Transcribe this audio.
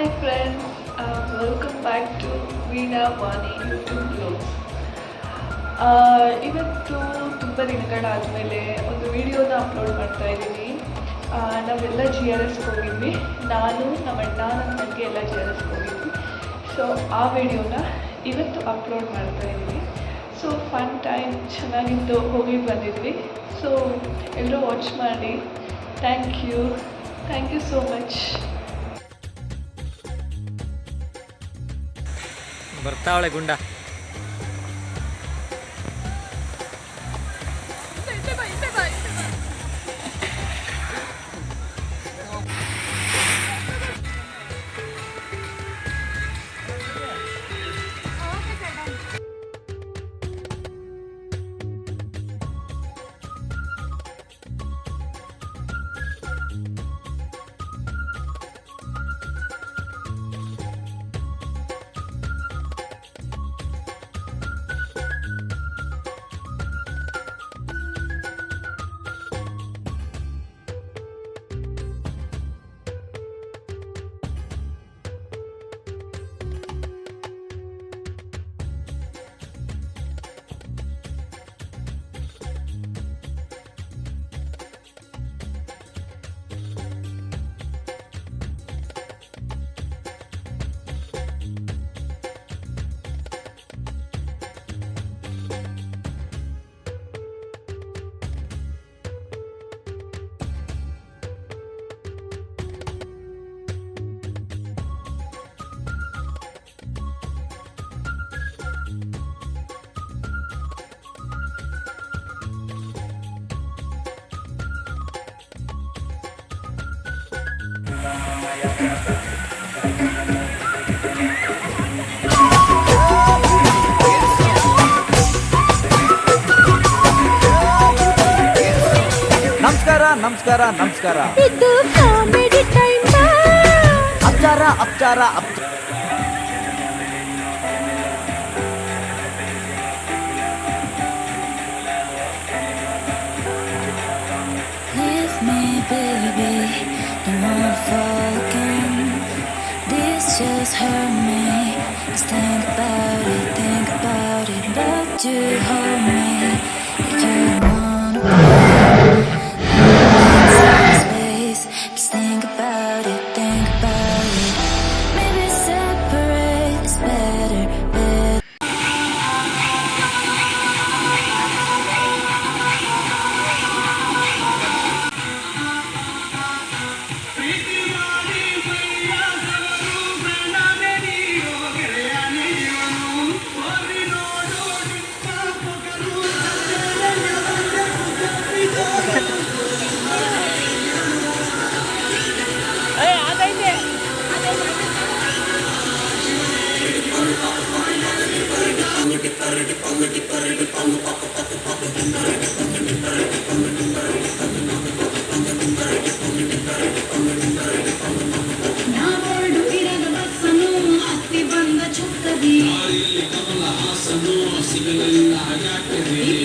Hi friends, welcome back to Veena Vani YouTube vlogs. ಇವತ್ತು ತುಂಬ ದಿನಗಳಾದಮೇಲೆ ಒಂದು ವಿಡಿಯೋನ ಅಪ್ಲೋಡ್ ಮಾಡ್ತಾ ಇದ್ದೀನಿ. ನಾವೆಲ್ಲ GRSಗೆ ಹೋಗಿದ್ವಿ. ನಾನು ನಮ್ಮ ಅಣ್ಣ ನನ್ನ ತಂಗಿ ಎಲ್ಲ GRSಗೆ ಹೋಗಿದ್ವಿ. ಸೊ ಆ ವಿಡಿಯೋನ ಇವತ್ತು ಅಪ್ಲೋಡ್ ಮಾಡ್ತಾ ಇದ್ದೀನಿ. ಸೊ ಫನ್ ಟೈಮ್ ಚೆನ್ನಾಗಿತ್ತು, ಹೋಗಿ ಬಂದಿದ್ವಿ. ಸೊ ಎಲ್ಲರೂ ವಾಚ್ ಮಾಡಿ. Thank you so much. ಬರ್ತಾವಳೆ ಗುಂಡ. ನಮಸ್ಕಾರ. ಇದು ಕಾಮಿಡಿ ಟೈಮ್. ಅಪ್ಚಾರ. Leave me, baby, don't wanna fall again. This just hurt me. Just think about it, but you hold me. You wanna go inside space. Just think about it. Maybe separate is better. ಸಿಗಲಿಲ್ಲ